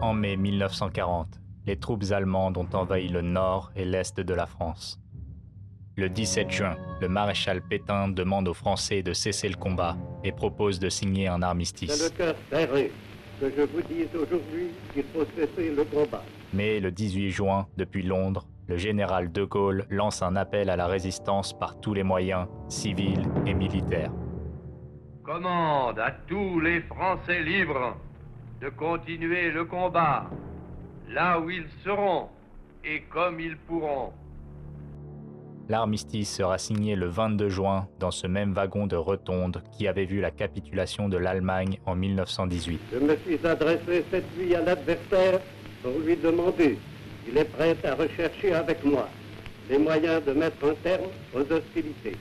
En mai 1940, les troupes allemandes ont envahi le nord et l'est de la France. Le 17 juin, le maréchal Pétain demande aux Français de cesser le combat et propose de signer un armistice. C'est le cœur serré que je vous dise aujourd'hui qu'il faut cesser le combat. Mais le 18 juin, depuis Londres, le général de Gaulle lance un appel à la résistance par tous les moyens, civils et militaires. Commande à tous les Français libres de continuer le combat là où ils seront et comme ils pourront. L'armistice sera signé le 22 juin dans ce même wagon de rotonde qui avait vu la capitulation de l'Allemagne en 1918. Je me suis adressé cette nuit à l'adversaire pour lui demander s'il est prêt à rechercher avec moi les moyens de mettre un terme aux hostilités.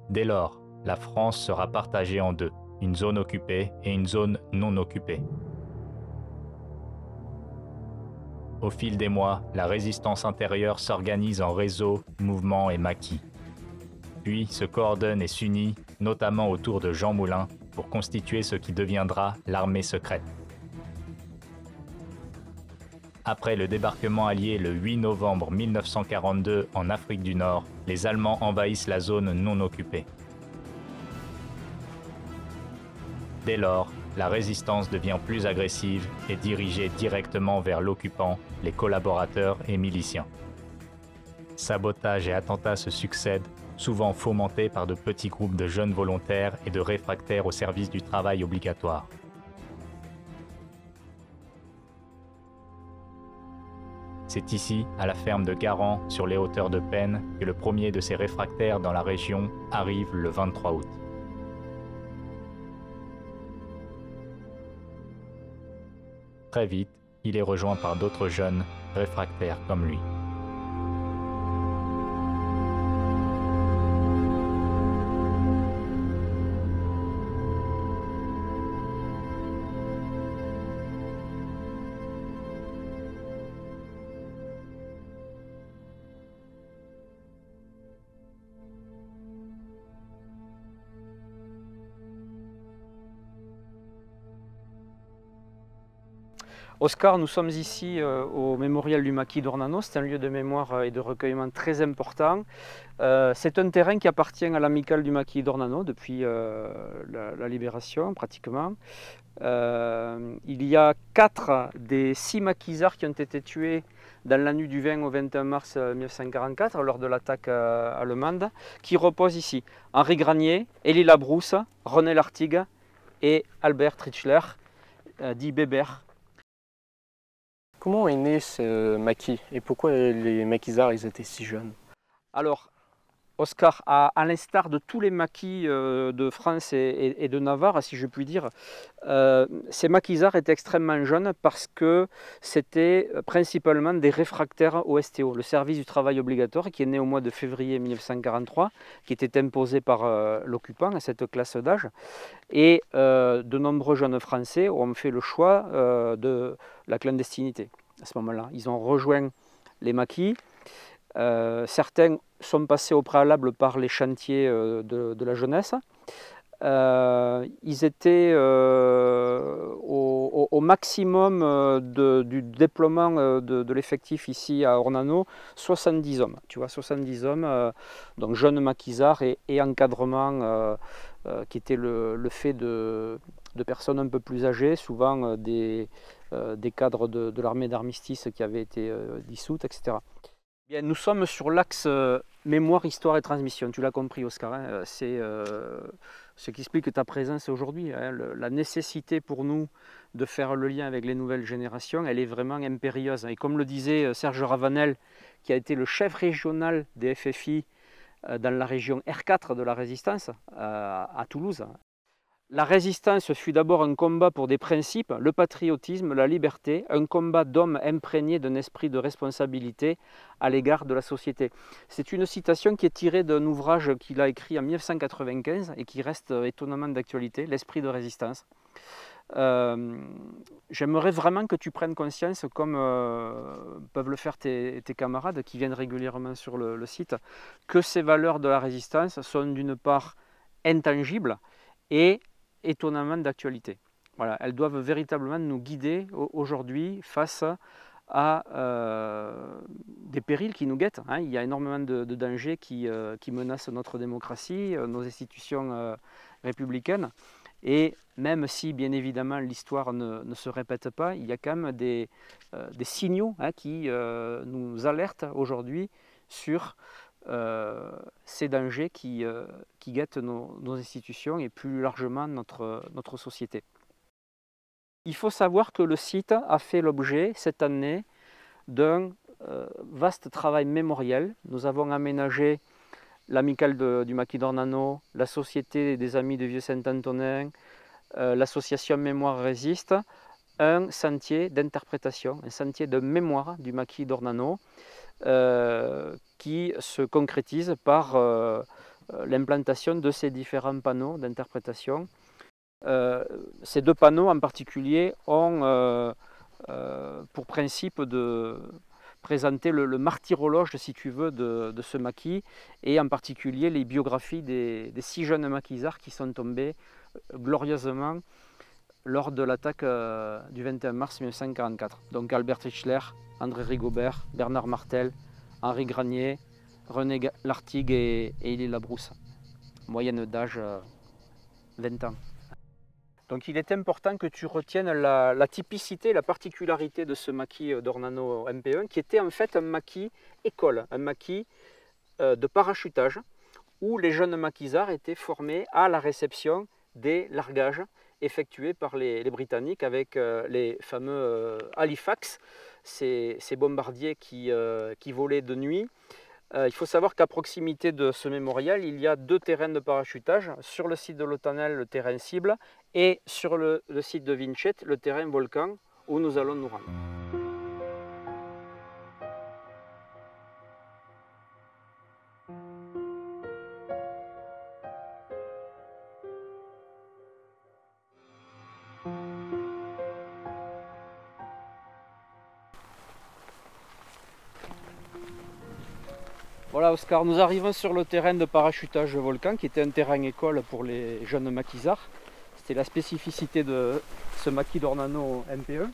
Dès lors, la France sera partagée en deux, une zone occupée et une zone non occupée. Au fil des mois, la résistance intérieure s'organise en réseaux, mouvements et maquis. Puis se coordonne et s'unit, notamment autour de Jean Moulin, pour constituer ce qui deviendra l'armée secrète. Après le débarquement allié le 8 novembre 1942 en Afrique du Nord, les Allemands envahissent la zone non occupée. Dès lors, la résistance devient plus agressive et dirigée directement vers l'occupant, les collaborateurs et miliciens. Sabotages et attentats se succèdent, souvent fomentés par de petits groupes de jeunes volontaires et de réfractaires au service du travail obligatoire. C'est ici, à la ferme de Garand, sur les hauteurs de Peine, que le premier de ces réfractaires dans la région arrive le 23 août. Très vite, il est rejoint par d'autres jeunes réfractaires comme lui. Oscar, nous sommes ici au mémorial du maquis d'Ornano. C'est un lieu de mémoire et de recueillement très important. C'est un terrain qui appartient à l'amicale du maquis d'Ornano depuis la libération pratiquement. Il y a 4 des 6 maquisards qui ont été tués dans la nuit du 20 au 21 mars 1944 lors de l'attaque allemande, qui reposent ici. Henri Granier, Élie Labrousse, René Lartigue et Albert Trichler, dit Bébert. Comment est né ce maquis et pourquoi les maquisards ils étaient si jeunes? Alors, Oscar, à l'instar de tous les maquis de France et de Navarre, si je puis dire, ces maquisards étaient extrêmement jeunes parce que c'était principalement des réfractaires au STO, le service du travail obligatoire, qui est né au mois de février 1943, qui était imposé par l'occupant à cette classe d'âge. Et de nombreux jeunes Français ont fait le choix de la clandestinité à ce moment-là. Ils ont rejoint les maquis. Certains sont passés au préalable par les chantiers de la jeunesse. Ils étaient au maximum du déploiement de l'effectif ici à Ornano, 70 hommes. Tu vois, 70 hommes, donc jeunes maquisards et encadrement qui était le fait de personnes un peu plus âgées, souvent des cadres de l'armée d'armistice qui avaient été dissoutes, etc. Bien, nous sommes sur l'axe mémoire, histoire et transmission. Tu l'as compris, Oscar, hein, c'est ce qui explique ta présence aujourd'hui. Hein, la nécessité pour nous de faire le lien avec les nouvelles générations, elle est vraiment impérieuse. Et comme le disait Serge Ravanel, qui a été le chef régional des FFI dans la région R4 de la Résistance, à Toulouse, la résistance fut d'abord un combat pour des principes, le patriotisme, la liberté, un combat d'hommes imprégnés d'un esprit de responsabilité à l'égard de la société. C'est une citation qui est tirée d'un ouvrage qu'il a écrit en 1995 et qui reste étonnamment d'actualité, L'esprit de résistance. J'aimerais vraiment que tu prennes conscience, comme peuvent le faire tes camarades qui viennent régulièrement sur le site, que ces valeurs de la résistance sont d'une part intangibles et étonnamment d'actualité. Voilà, elles doivent véritablement nous guider aujourd'hui face à des périls qui nous guettent. Hein. Il y a énormément de dangers qui menacent notre démocratie, nos institutions républicaines. Et même si, bien évidemment, l'histoire ne se répète pas, il y a quand même des signaux qui nous alertent aujourd'hui sur ces dangers qui guettent nos institutions et plus largement notre société. Il faut savoir que le site a fait l'objet cette année d'un vaste travail mémoriel. Nous avons aménagé l'amicale du Maquis d'Ornano, la Société des Amis de Vieux-Saint-Antonin, l'association Mémoire Résiste, un sentier d'interprétation, un sentier de mémoire du Maquis d'Ornano qui se concrétise par l'implantation de ces différents panneaux d'interprétation. Ces deux panneaux en particulier ont pour principe de présenter le martyrologe, si tu veux, de ce maquis, et en particulier les biographies des 6 jeunes maquisards qui sont tombés glorieusement lors de l'attaque du 21 mars 1944. Donc Albert Hichler, André Rigobert, Bernard Martel, Henri Granier, René Lartigue et Élie Labrousse. Moyenne d'âge 20 ans. Donc il est important que tu retiennes la typicité, la particularité de ce maquis d'Ornano MP1, qui était en fait un maquis école, un maquis de parachutage, où les jeunes maquisards étaient formés à la réception des largages effectués par les Britanniques avec les fameux Halifax, ces bombardiers qui volaient de nuit. Il faut savoir qu'à proximité de ce mémorial, il y a 2 terrains de parachutage. Sur le site de l'Autanel, le terrain cible, et sur le site de Vinchet, le terrain volcan, où nous allons nous rendre. Voilà Oscar, nous arrivons sur le terrain de parachutage volcan qui était un terrain école pour les jeunes maquisards. C'était la spécificité de ce maquis d'Ornano MP1.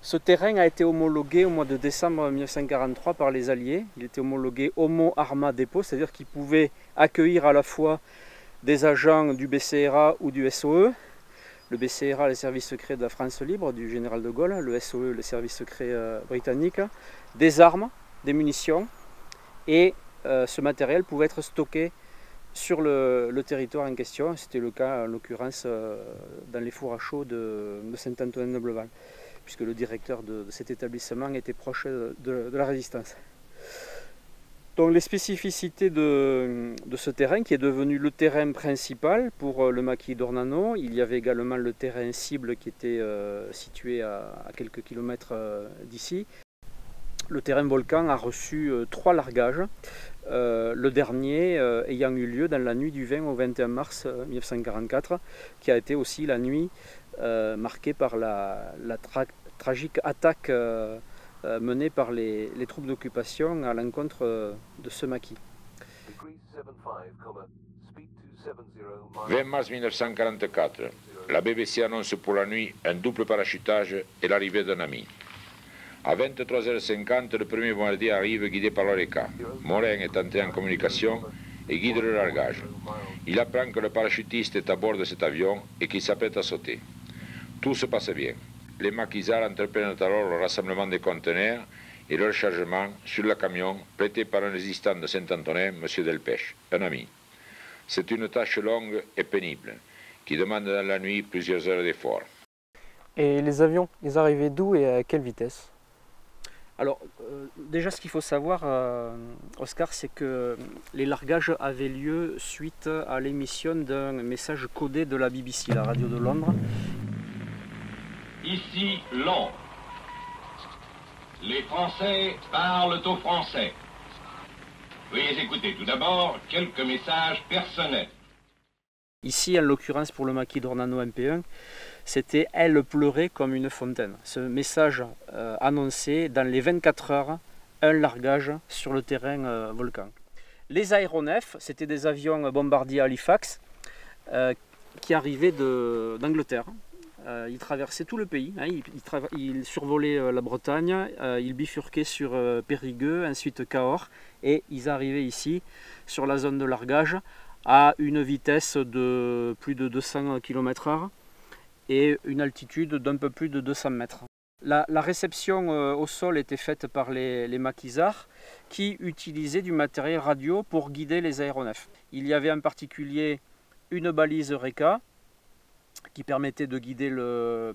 Ce terrain a été homologué au mois de décembre 1943 par les Alliés. Il était homologué Homo Arma Depot, c'est-à-dire qu'il pouvait accueillir à la fois des agents du BCRA ou du SOE. Le BCRA, les services secrets de la France libre, du général de Gaulle, le SOE, les services secrets britanniques, des armes, des munitions, et ce matériel pouvait être stocké sur le territoire en question. C'était le cas en l'occurrence dans les fours à chaux de Saint-Antonin-de-Bleval, puisque le directeur de cet établissement était proche de la résistance. Donc les spécificités de ce terrain qui est devenu le terrain principal pour le maquis d'Ornano. Il y avait également le terrain cible qui était situé à quelques kilomètres d'ici. Le terrain volcan a reçu 3 largages, le dernier ayant eu lieu dans la nuit du 20 au 21 mars 1944, qui a été aussi la nuit marquée par la tragique attaque menée par les troupes d'occupation à l'encontre de ce maquis. 20 mars 1944, la BBC annonce pour la nuit un double parachutage et l'arrivée d'un ami. À 23h50, le premier bombardier arrive guidé par l'ORECA. Morin est entré en communication et guide le largage. Il apprend que le parachutiste est à bord de cet avion et qu'il s'apprête à sauter. Tout se passe bien. Les maquisards entreprennent alors le rassemblement des conteneurs et leur chargement sur le camion prêté par un résistant de Saint-Antonin, M. Delpech, un ami. C'est une tâche longue et pénible qui demande dans la nuit plusieurs heures d'effort. Et les avions, ils arrivaient d'où et à quelle vitesse? Alors, déjà ce qu'il faut savoir, Oscar, c'est que les largages avaient lieu suite à l'émission d'un message codé de la BBC, la radio de Londres. Ici Londres. Les Français parlent aux Français. Veuillez écouter tout d'abord quelques messages personnels. Ici, en l'occurrence pour le maquis d'Ornano MP1, c'était « Elle pleurait comme une fontaine ». Ce message annonçait dans les 24 heures un largage sur le terrain volcan. Les aéronefs, c'était des avions bombardiers Halifax qui arrivait d'Angleterre. Il traversait tout le pays, hein, il survolait la Bretagne, il bifurquait sur Périgueux, ensuite Cahors, et ils arrivaient ici, sur la zone de largage, à une vitesse de plus de 200 km/h et une altitude d'un peu plus de 200 mètres. La réception au sol était faite par les maquisards qui utilisaient du matériel radio pour guider les aéronefs. Il y avait en particulier une balise RECA qui permettait de guider le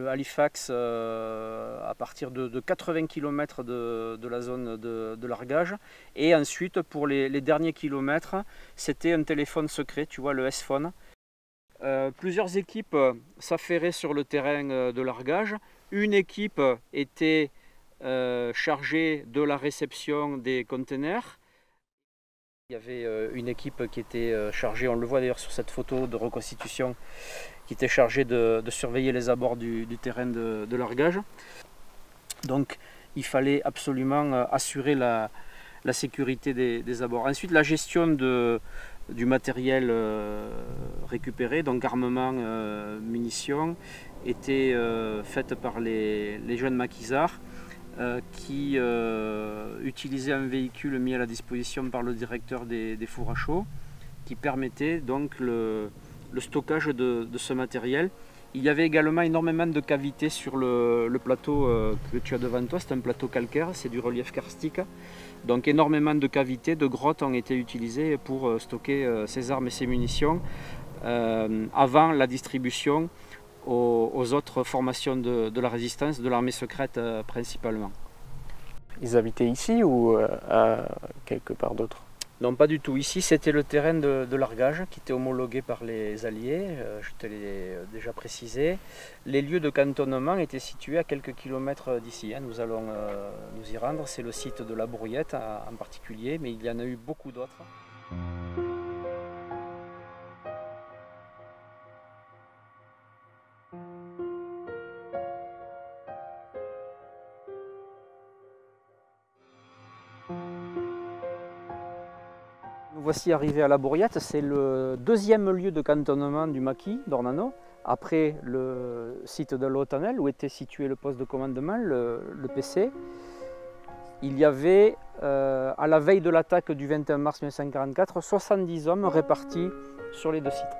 Halifax à partir de 80 km de la zone de largage. Et ensuite, pour les derniers kilomètres, c'était un téléphone secret, tu vois, le S-Phone. Plusieurs équipes s'affairaient sur le terrain de largage. Une équipe était chargée de la réception des containers. Il y avait une équipe qui était chargée, on le voit d'ailleurs sur cette photo de reconstitution, qui était chargée de surveiller les abords du terrain de largage. Donc il fallait absolument assurer la sécurité des abords. Ensuite, la gestion du matériel récupéré, donc armement, munitions, était faite par les jeunes maquisards qui utilisait un véhicule mis à la disposition par le directeur des fours à chaud qui permettait donc le stockage de ce matériel. Il y avait également énormément de cavités sur le plateau que tu as devant toi, c'est un plateau calcaire, c'est du relief karstique. Donc énormément de cavités, de grottes ont été utilisées pour stocker ces armes et ces munitions avant la distribution aux autres formations de la résistance, de l'armée secrète principalement. Ils habitaient ici ou à quelque part d'autre? Non, pas du tout. Ici, c'était le terrain de largage qui était homologué par les Alliés, je te l'ai déjà précisé. Les lieux de cantonnement étaient situés à quelques kilomètres d'ici. Nous allons nous y rendre. C'est le site de La Bourriette en particulier, mais il y en a eu beaucoup d'autres. Nous voici arrivés à La Bourriette, c'est le deuxième lieu de cantonnement du maquis d'Ornano, après le site de l'Autanel où était situé le poste de commandement, le PC. Il y avait, à la veille de l'attaque du 21 mars 1944, 70 hommes répartis sur les deux sites.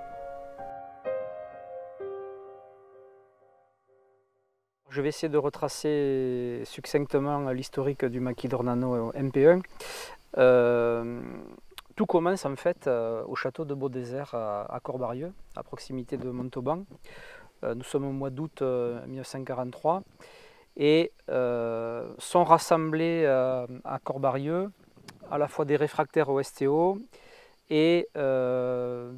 Je vais essayer de retracer succinctement l'historique du maquis d'Ornano MP1. Tout commence en fait au château de Beaudésert à Corbarieux, à proximité de Montauban. Nous sommes au mois d'août 1943 et sont rassemblés à Corbarieux à la fois des réfractaires au STO et de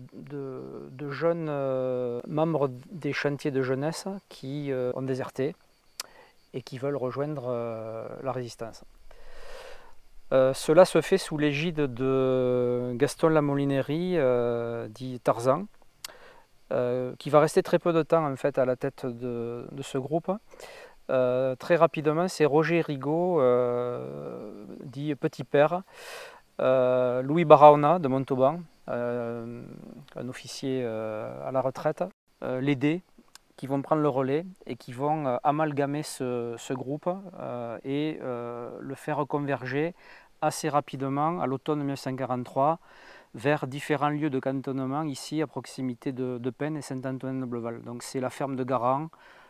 jeunes membres des chantiers de jeunesse qui ont déserté et qui veulent rejoindre la résistance. Cela se fait sous l'égide de Gaston Lamolinerie, dit Tarzan, qui va rester très peu de temps en fait à la tête de ce groupe. Très rapidement, c'est Roger Rigaud, dit Petit Père, Louis Barahona de Montauban, un officier à la retraite, Lédé, qui vont prendre le relais et qui vont amalgamer ce groupe et le faire converger assez rapidement à l'automne 1943 vers différents lieux de cantonnement ici à proximité de Penne et Saint-Antoine-de-Bleval. Donc c'est la ferme de Garan,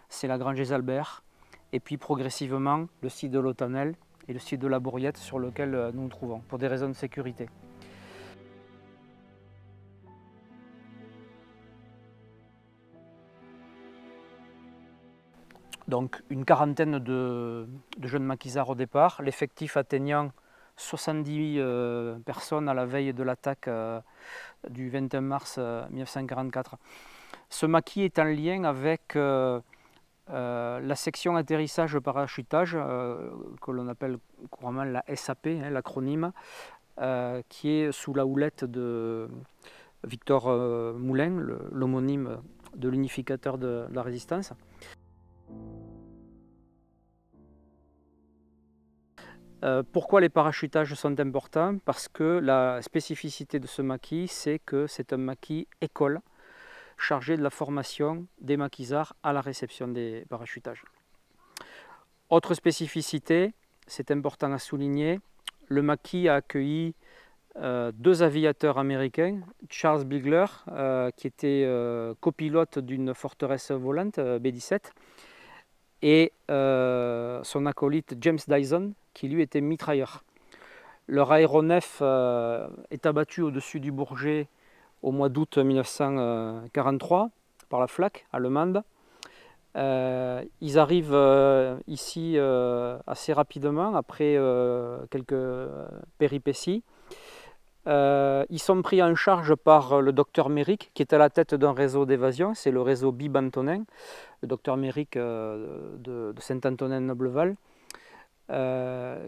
c'est la Grange des Alberts et puis progressivement le site de l'Autanel et le site de La Bourriette sur lequel nous nous trouvons pour des raisons de sécurité. Donc une quarantaine de jeunes maquisards au départ, l'effectif atteignant 70 personnes à la veille de l'attaque du 21 mars 1944. Ce maquis est en lien avec la section atterrissage parachutage que l'on appelle couramment la SAP, hein, l'acronyme, qui est sous la houlette de Victor Moulin, l'homonyme de l'unificateur de la résistance. Pourquoi les parachutages sont importants? Parce que la spécificité de ce maquis, c'est que c'est un maquis école. chargé de la formation des maquisards à la réception des parachutages. Autre spécificité, c'est important à souligner, le maquis a accueilli 2 aviateurs américains, Charles Bigler, qui était copilote d'une forteresse volante, B-17, et son acolyte James Dyson, qui lui était mitrailleur. Leur aéronef est abattu au-dessus du Bourget au mois d'août 1943 par la flak allemande. Ils arrivent ici assez rapidement, après quelques péripéties. Ils sont pris en charge par le docteur Méric, qui est à la tête d'un réseau d'évasion, c'est le réseau Bib-Antonin, le docteur Méric de Saint-Antonin-Nobleval,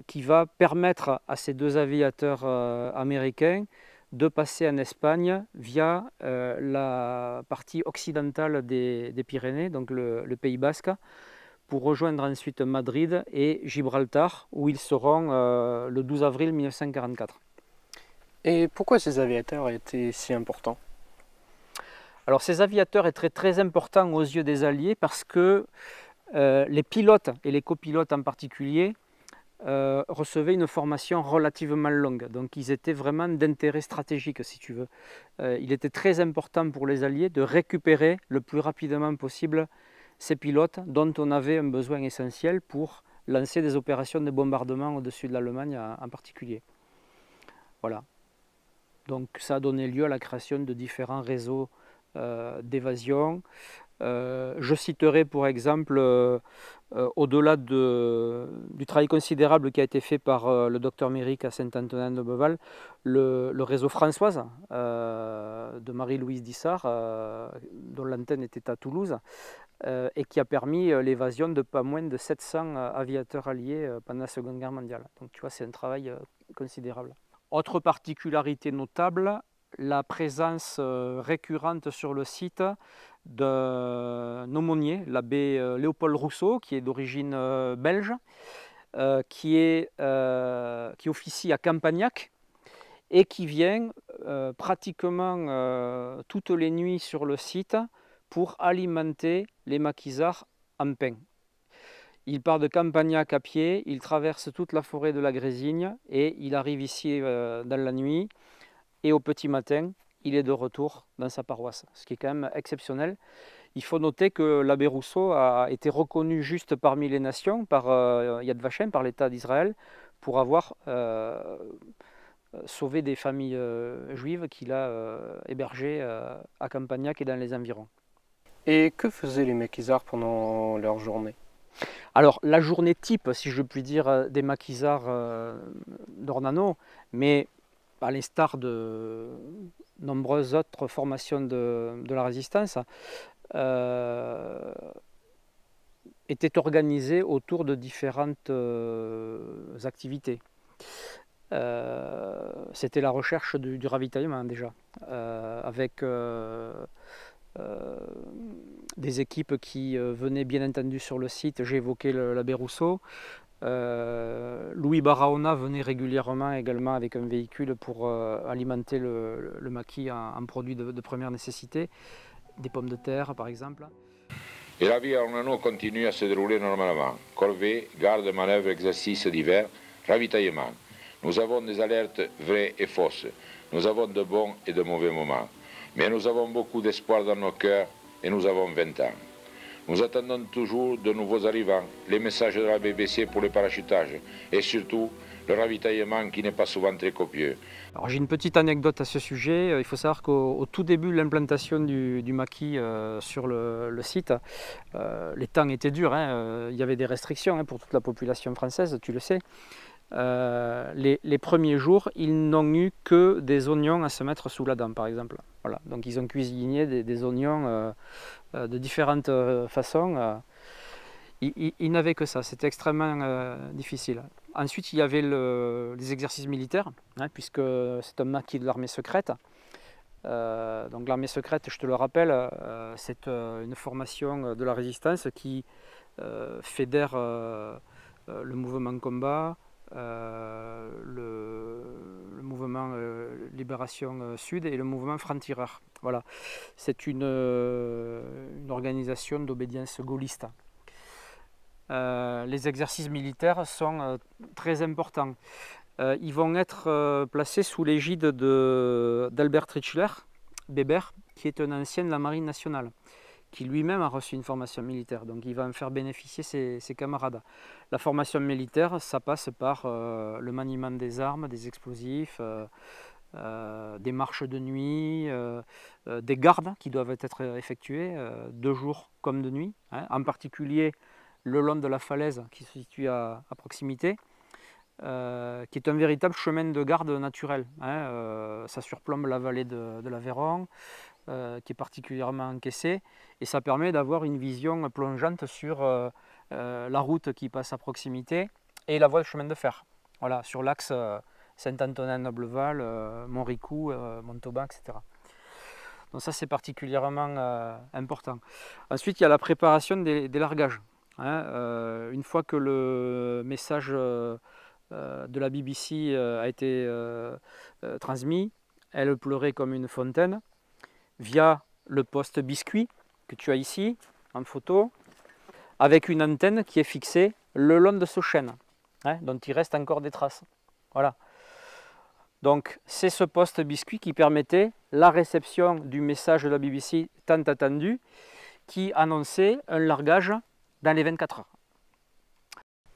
qui va permettre à ces 2 aviateurs américains de passer en Espagne via la partie occidentale des Pyrénées, donc le Pays Basque, pour rejoindre ensuite Madrid et Gibraltar, où ils seront le 12 avril 1944. Et pourquoi ces aviateurs étaient si importants? Alors ces aviateurs étaient très importants aux yeux des Alliés parce que les pilotes et les copilotes en particulier recevaient une formation relativement longue. Donc ils étaient vraiment d'intérêt stratégique, si tu veux. Il était très important pour les Alliés de récupérer le plus rapidement possible ces pilotes dont on avait un besoin essentiel pour lancer des opérations de bombardement au-dessus de l'Allemagne en particulier. Voilà. Donc ça a donné lieu à la création de différents réseaux d'évasion. Je citerai pour exemple, au-delà du travail considérable qui a été fait par le docteur Méric à Saint-Antonin-de-Beauval, le réseau Françoise de Marie-Louise Dissart, dont l'antenne était à Toulouse, et qui a permis l'évasion de pas moins de 700 aviateurs alliés pendant la Seconde Guerre mondiale. Donc tu vois, c'est un travail considérable. Autre particularité notable, la présence récurrente sur le site d'un aumônier, l'abbé Léopold Rousseau, qui est d'origine belge, qui officie à Campagnac et qui vient pratiquement toutes les nuits sur le site pour alimenter les maquisards en pain. Il part de Campagnac à pied, il traverse toute la forêt de la Grésigne et il arrive ici dans la nuit. Et au petit matin, il est de retour dans sa paroisse, ce qui est quand même exceptionnel. Il faut noter que l'abbé Rousseau a été reconnu juste parmi les nations par Yad Vashem, par l'État d'Israël, pour avoir sauvé des familles juives qu'il a hébergées à Campagnac et dans les environs. Et que faisaient les maquisards pendant leur journée? Alors, la journée type, si je puis dire, des maquisards d'Ornano, mais à l'instar de nombreuses autres formations de la résistance, était organisée autour de différentes activités. C'était la recherche du ravitaillement déjà, avec des équipes qui venaient bien entendu sur le site. J'ai évoqué l'abbé Rousseau. Louis Barahona venait régulièrement également avec un véhicule pour alimenter le maquis en produits de première nécessité, des pommes de terre par exemple. Et la vie à Ornano continue à se dérouler normalement. Corvée, garde, manœuvre, exercices divers, ravitaillement. Nous avons des alertes vraies et fausses. Nous avons de bons et de mauvais moments. Mais nous avons beaucoup d'espoir dans nos cœurs et nous avons 20 ans. Nous attendons toujours de nouveaux arrivants, les messages de la BBC pour le parachutage et surtout le ravitaillement qui n'est pas souvent très copieux. Alors j'ai une petite anecdote à ce sujet. Il faut savoir qu'au tout début de l'implantation du maquis sur le site, les temps étaient durs, hein. Il y avait des restrictions pour toute la population française, tu le sais. Les premiers jours, ils n'ont eu que des oignons à se mettre sous la dent, par exemple. Voilà. Donc ils ont cuisiné des oignons de différentes façons. Ils n'avaient que ça, c'était extrêmement difficile. Ensuite, il y avait les exercices militaires, hein, puisque c'est un maquis de l'armée secrète. Donc l'armée secrète, je te le rappelle, c'est une formation de la résistance qui fédère le mouvement de combat, le mouvement Libération Sud et le mouvement franc-tireur. Voilà. C'est une organisation d'obédience gaulliste. Les exercices militaires sont très importants. Ils vont être placés sous l'égide d'Albert Trichler, Bébert, qui est un ancien de la Marine nationale, qui lui-même a reçu une formation militaire. Donc il va en faire bénéficier ses camarades. La formation militaire, ça passe par le maniement des armes, des explosifs, des marches de nuit, des gardes qui doivent être effectuées de jour comme de nuit, hein, en particulier le long de la falaise qui se situe à proximité, qui est un véritable chemin de garde naturel. Hein, ça surplombe la vallée de l'Aveyron, qui est particulièrement encaissée, et ça permet d'avoir une vision plongeante sur la route qui passe à proximité et la voie de chemin de fer. Voilà, sur l'axe Saint-Antonin-Nobleval, Montricou, Montauban, etc. Donc ça, c'est particulièrement important. Ensuite, il y a la préparation des largages. Hein, une fois que le message de la BBC a été transmis, elle pleurait comme une fontaine via le poste biscuit que tu as ici en photo, avec une antenne qui est fixée le long de ce chêne, hein, dont il reste encore des traces. Voilà. Donc c'est ce poste biscuit qui permettait la réception du message de la BBC tant attendu, qui annonçait un largage dans les 24 heures.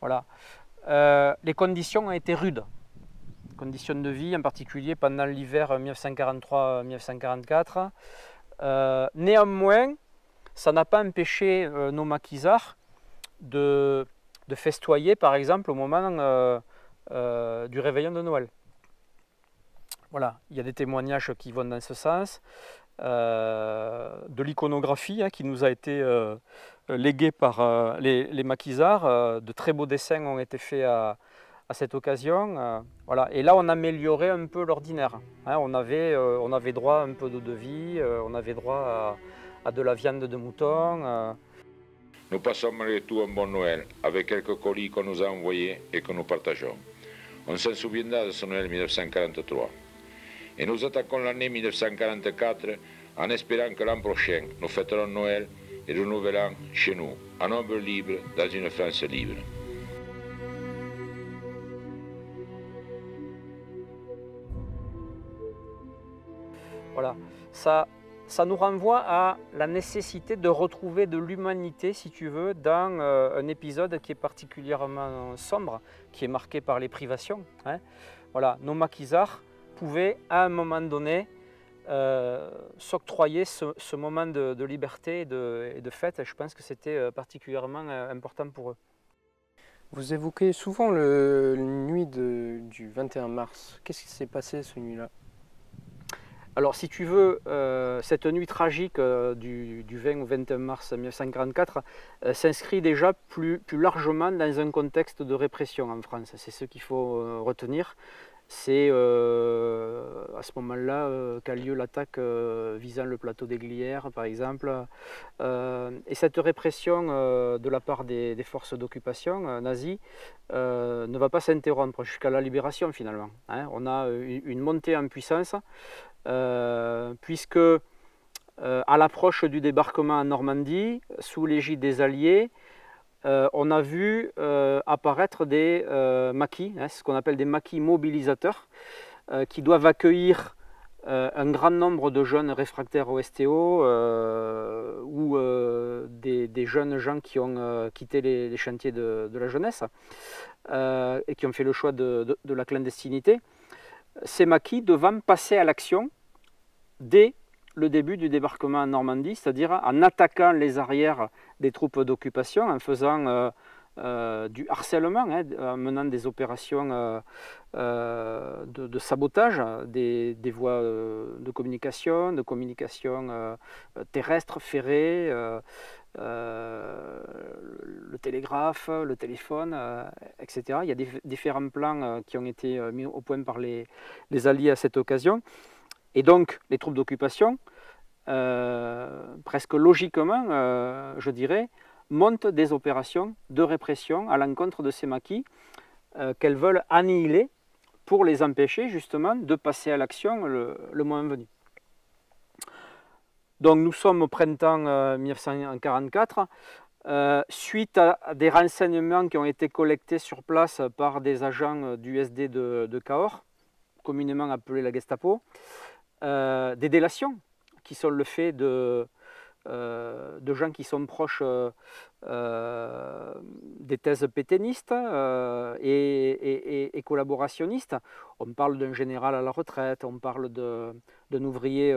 Voilà. Les conditions ont été rudes. Conditions de vie, en particulier pendant l'hiver 1943-1944. Néanmoins, ça n'a pas empêché nos maquisards de festoyer, par exemple, au moment du réveillon de Noël. Voilà, il y a des témoignages qui vont dans ce sens, de l'iconographie qui nous a été léguée par les maquisards. De très beaux dessins ont été faits à cette occasion. Voilà. Et là, on améliorait un peu l'ordinaire. Hein, on avait droit à un peu d'eau de vie, on avait droit à de la viande de mouton. Nous passons malgré tout un bon Noël, avec quelques colis qu'on nous a envoyés et que nous partageons. On s'en souviendra de ce Noël 1943. Et nous attaquons l'année 1944 en espérant que l'an prochain, nous fêterons Noël et le Nouvel An chez nous, en nombre libre, dans une France libre. Voilà, ça nous renvoie à la nécessité de retrouver de l'humanité, si tu veux, dans un épisode qui est particulièrement sombre, qui est marqué par les privations. Hein. Voilà, nos maquisards pouvaient, à un moment donné, s'octroyer ce moment de liberté et de fête. Et je pense que c'était particulièrement important pour eux. Vous évoquez souvent la nuit du 21 mars. Qu'est-ce qui s'est passé cette nuit-là? Alors si tu veux, cette nuit tragique du 20 au 21 mars 1944 s'inscrit déjà plus largement dans un contexte de répression en France. C'est ce qu'il faut retenir. C'est à ce moment-là qu'a lieu l'attaque visant le plateau des Glières, par exemple. Et cette répression de la part des forces d'occupation nazies ne va pas s'interrompre jusqu'à la libération finalement. Hein. On a une montée en puissance puisque à l'approche du débarquement en Normandie, sous l'égide des Alliés, on a vu apparaître des maquis, hein, ce qu'on appelle des maquis mobilisateurs, qui doivent accueillir un grand nombre de jeunes réfractaires au STO ou des jeunes gens qui ont quitté les chantiers de la jeunesse et qui ont fait le choix de la clandestinité. Ces maquis devant passer à l'action dès le début du débarquement en Normandie, c'est-à-dire en attaquant les arrières des troupes d'occupation, en faisant du harcèlement, hein, en menant des opérations de sabotage des voies de communication terrestres, ferrées, le télégraphe, le téléphone, etc. Il y a différents plans qui ont été mis au point par les Alliés à cette occasion. Et donc, les troupes d'occupation, presque logiquement, je dirais, montent des opérations de répression à l'encontre de ces maquis qu'elles veulent annihiler pour les empêcher justement de passer à l'action le moment venu. Donc nous sommes au printemps 1944, suite à des renseignements qui ont été collectés sur place par des agents du SD de Cahors, communément appelés la Gestapo, des délations qui sont le fait de gens qui sont proches des thèses pétainistes et collaborationnistes. On parle d'un général à la retraite, on parle d'un ouvrier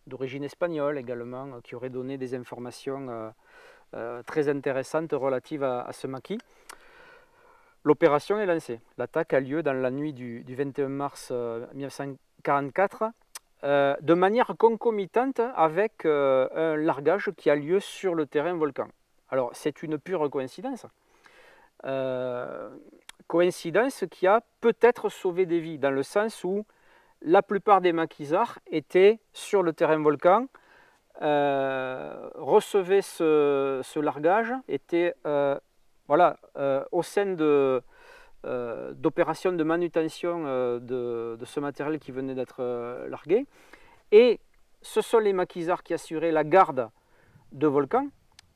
d'origine espagnole également, qui aurait donné des informations très intéressantes relatives à ce maquis. L'opération est lancée. L'attaque a lieu dans la nuit du 21 mars 1944, de manière concomitante avec un largage qui a lieu sur le terrain Volcan. Alors c'est une pure coïncidence. Coïncidence qui a peut-être sauvé des vies, dans le sens où la plupart des maquisards étaient sur le terrain Volcan, recevaient ce largage, étaient au sein d'opérations de manutention de ce matériel qui venait d'être largué. Et ce sont les maquisards qui assuraient la garde de Volcan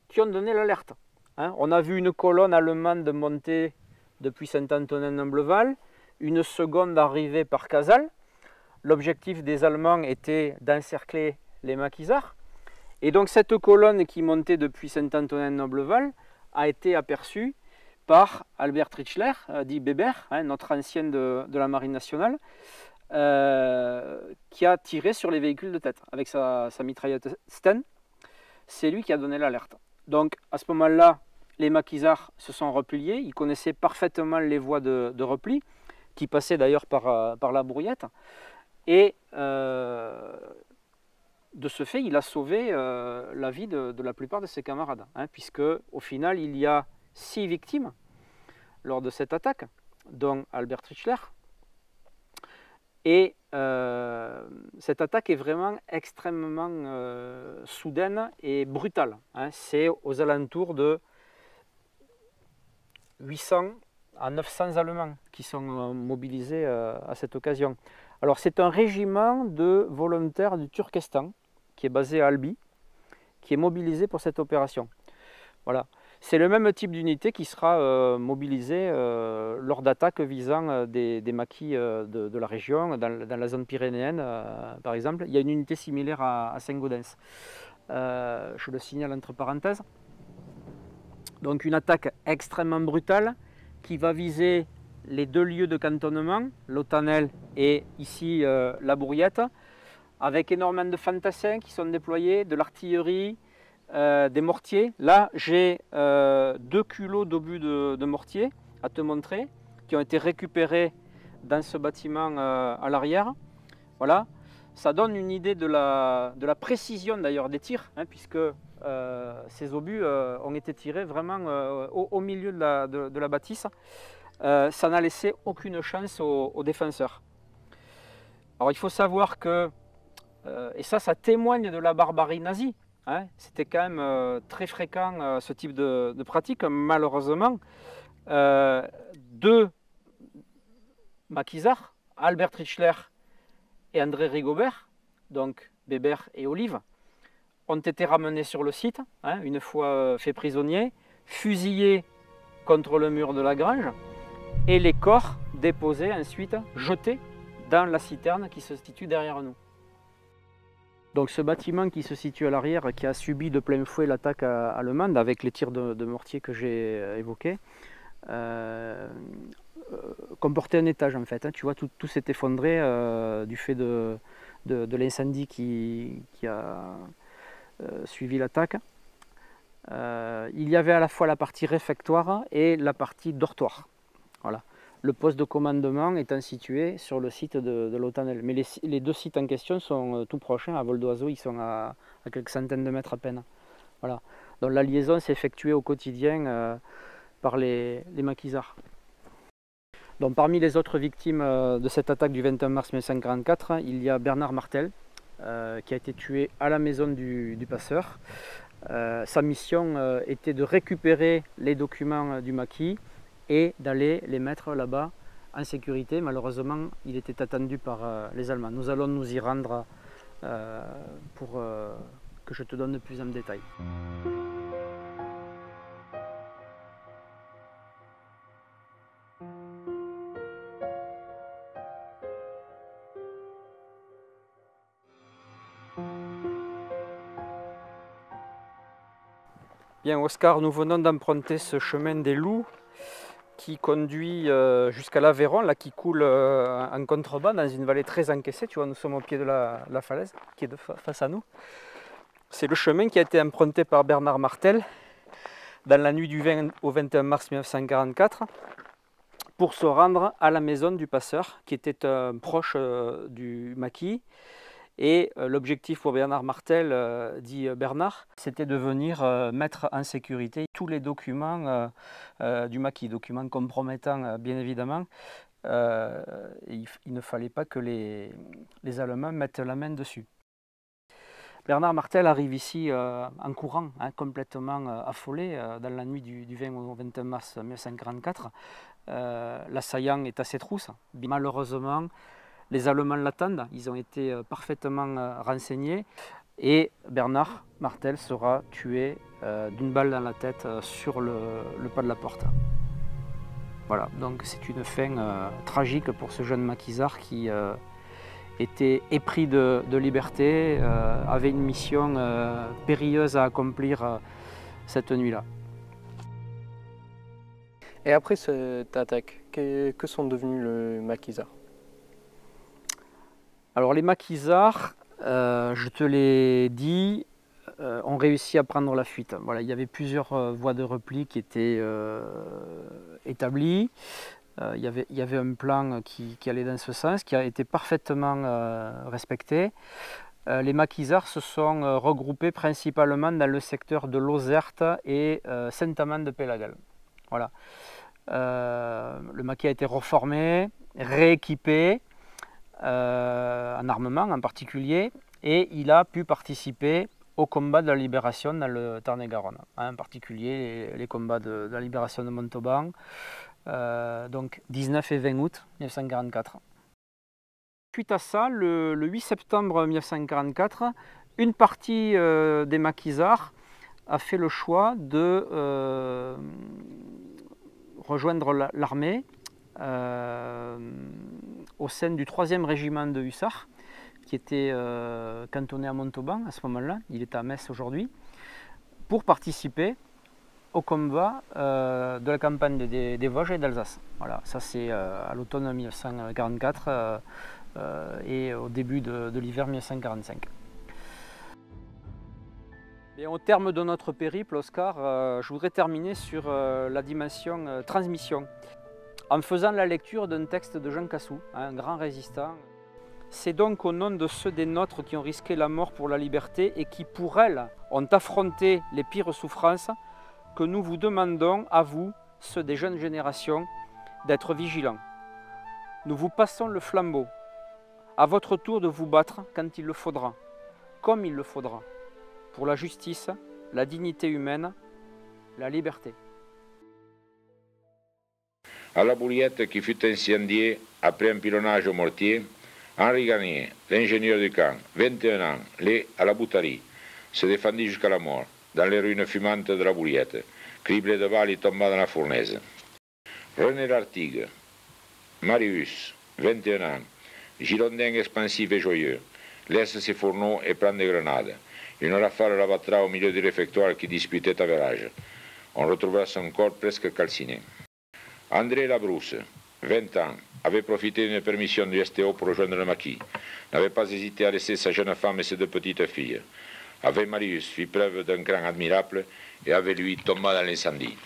qui ont donné l'alerte. On a vu une colonne allemande monter depuis Saint-Antonin-Nombleval, une seconde arriver par Casals. L'objectif des Allemands était d'encercler les maquisards. Et donc cette colonne qui montait depuis Saint-Antonin-Nombleval a été aperçue par Albert Trichler, dit Bébert, notre ancien de la Marine nationale, qui a tiré sur les véhicules de tête avec sa mitraillette Sten. C'est lui qui a donné l'alerte. Donc à ce moment-là, les maquisards se sont repliés. Ils connaissaient parfaitement les voies de repli, qui passaient d'ailleurs par la Brouillette. Et de ce fait, il a sauvé la vie de la plupart de ses camarades, puisque au final, il y a 6 victimes lors de cette attaque, dont Albert Trichler. Et cette attaque est vraiment extrêmement soudaine et brutale. C'est aux alentours de 800 à 900 Allemands qui sont mobilisés à cette occasion. Alors c'est un régiment de volontaires du Turkestan qui est basé à Albi, qui est mobilisé pour cette opération. Voilà. C'est le même type d'unité qui sera mobilisée lors d'attaques visant des maquis de la région, dans la zone pyrénéenne par exemple. Il y a une unité similaire à Saint-Gaudens. Je le signale entre parenthèses. Donc une attaque extrêmement brutale qui va viser les 2 lieux de cantonnement, l'Autanel et ici la Brouillette, avec énormément de fantassins qui sont déployés, de l'artillerie, des mortiers. Là, j'ai 2 culots d'obus de mortier à te montrer, qui ont été récupérés dans ce bâtiment à l'arrière. Voilà, ça donne une idée de la précision d'ailleurs des tirs, puisque ces obus ont été tirés vraiment au milieu de la bâtisse. Ça n'a laissé aucune chance aux défenseurs. Alors il faut savoir que, et ça témoigne de la barbarie nazie, c'était quand même très fréquent ce type de pratique. Malheureusement, 2 maquisards, Albert Trichler et André Rigobert, donc Bébert et Olive, ont été ramenés sur le site, une fois faits prisonniers, fusillés contre le mur de la grange, et les corps déposés ensuite, jetés dans la citerne qui se situe derrière nous. Donc ce bâtiment qui se situe à l'arrière, qui a subi de plein fouet l'attaque allemande avec les tirs de mortier que j'ai évoqués, comportait un étage en fait. Tu vois, tout s'est effondré du fait de l'incendie qui a suivi l'attaque. Il y avait à la fois la partie réfectoire et la partie dortoir. Voilà. Le poste de commandement étant situé sur le site de l'Autanel. Mais les 2 sites en question sont tout proches, à vol d'oiseau, ils sont à quelques centaines de mètres à peine. Voilà. Donc la liaison s'effectuait au quotidien par les maquisards. Donc parmi les autres victimes de cette attaque du 21 mars 1944, il y a Bernard Martel, qui a été tué à la maison du passeur. Sa mission était de récupérer les documents du maquis et d'aller les mettre là-bas en sécurité. Malheureusement, il était attendu par les Allemands. Nous allons nous y rendre pour que je te donne plus en détail. Bien, Oscar, nous venons d'emprunter ce chemin des Loups qui conduit jusqu'à l'Aveyron, là, qui coule en contrebas dans une vallée très encaissée. Tu vois, nous sommes au pied de la falaise qui est face à nous. C'est le chemin qui a été emprunté par Bernard Martel dans la nuit du 20 au 21 mars 1944 pour se rendre à la maison du passeur qui était un proche du maquis. Et l'objectif pour Bernard Martel, dit Bernard, c'était de venir mettre en sécurité tous les documents du maquis, documents compromettants bien évidemment. Il ne fallait pas que les Allemands mettent la main dessus. Bernard Martel arrive ici en courant, hein, complètement affolé, dans la nuit du 20 au 21 mars 1944. L'assaillant est à ses trousses. Malheureusement, les Allemands l'attendent, ils ont été parfaitement renseignés et Bernard Martel sera tué d'une balle dans la tête sur le pas de la porte. Voilà, donc c'est une fin tragique pour ce jeune maquisard qui était épris de liberté, avait une mission périlleuse à accomplir cette nuit-là. Et après cette attaque, que sont devenus les maquisards? Alors les maquisards, je te l'ai dit, ont réussi à prendre la fuite. Voilà, il y avait plusieurs voies de repli qui étaient établies. Il y avait un plan qui allait dans ce sens, qui a été parfaitement respecté. Les maquisards se sont regroupés principalement dans le secteur de Lozerte et Saint-Amand-de-Pélagal. Voilà. Le maquis a été reformé, rééquipé, en armement en particulier, et il a pu participer au combat de la libération dans le Tarn-et-Garonne, en particulier les combats de la libération de Montauban, donc 19 et 20 août 1944. Suite à ça, le 8 septembre 1944, une partie des maquisards a fait le choix de rejoindre l'armée au sein du 3e régiment de hussards, qui était cantonné à Montauban à ce moment-là, il est à Metz aujourd'hui, pour participer au combat de la campagne des Vosges et d'Alsace. Voilà, ça c'est à l'automne 1944 et au début de l'hiver 1945. Et au terme de notre périple, Oscar, je voudrais terminer sur la dimension transmission. En faisant la lecture d'un texte de Jean Cassou, un grand résistant. C'est donc au nom de ceux des nôtres qui ont risqué la mort pour la liberté et qui, pour elle, ont affronté les pires souffrances, que nous vous demandons, à vous, ceux des jeunes générations, d'être vigilants. Nous vous passons le flambeau. À votre tour de vous battre quand il le faudra, comme il le faudra, pour la justice, la dignité humaine, la liberté. À la Bouliette qui fut incendiée après un pilonnage au mortier, Henri Garnier, l'ingénieur du camp, 21 ans, né à la Boutarie, se défendit jusqu'à la mort, dans les ruines fumantes de la Bouliette. Criblé de balles, il tomba dans la fournaise. René Lartigue, Marius, 21 ans, girondin expansif et joyeux, laisse ses fourneaux et prend des grenades. Une rafale l'abattra au milieu du réfectoire qui disputait avérage. On retrouvera son corps presque calciné. André Labrousse, 20 ans, avait profité d'une permission du STO pour rejoindre le maquis. N'avait pas hésité à laisser sa jeune femme et ses 2 petites filles. Avec Marius, fit preuve d'un cran admirable et avec lui tomba dans l'incendie.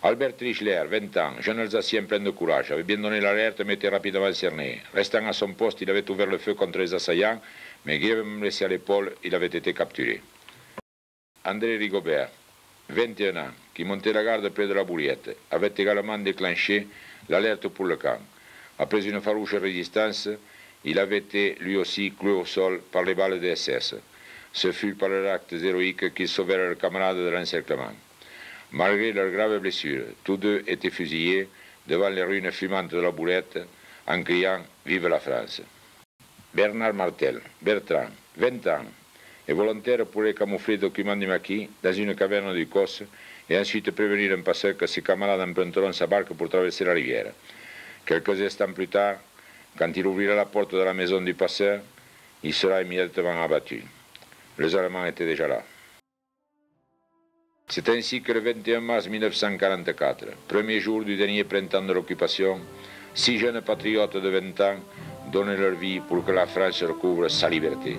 Albert Trichler, 20 ans, jeune Alsacien plein de courage, avait bien donné l'alerte mais était rapidement cerné. Restant à son poste, il avait ouvert le feu contre les assaillants, mais grièvement blessé à l'épaule, il avait été capturé. André Rigobert, 21 ans, qui montait la garde près de la Bouliette, avait également déclenché l'alerte pour le camp. Après une farouche résistance, il avait été lui aussi cloué au sol par les balles des SS. Ce fut par leurs actes héroïques qu'ils sauvèrent leurs camarades de l'encerclement. Malgré leurs graves blessures, tous deux étaient fusillés devant les ruines fumantes de la Boulette en criant « Vive la France ». Bernard Martel, Bertrand, 20 ans, est volontaire pour les camoufler documents du maquis dans une caverne du Cos et ensuite prévenir un passeur que ses camarades emprunteront sa barque pour traverser la rivière. Quelques instants plus tard, quand il ouvrira la porte de la maison du passeur, il sera immédiatement abattu. Les Allemands étaient déjà là. C'est ainsi que le 21 mars 1944, premier jour du dernier printemps de l'occupation, 6 jeunes patriotes de 20 ans donnaient leur vie pour que la France recouvre sa liberté.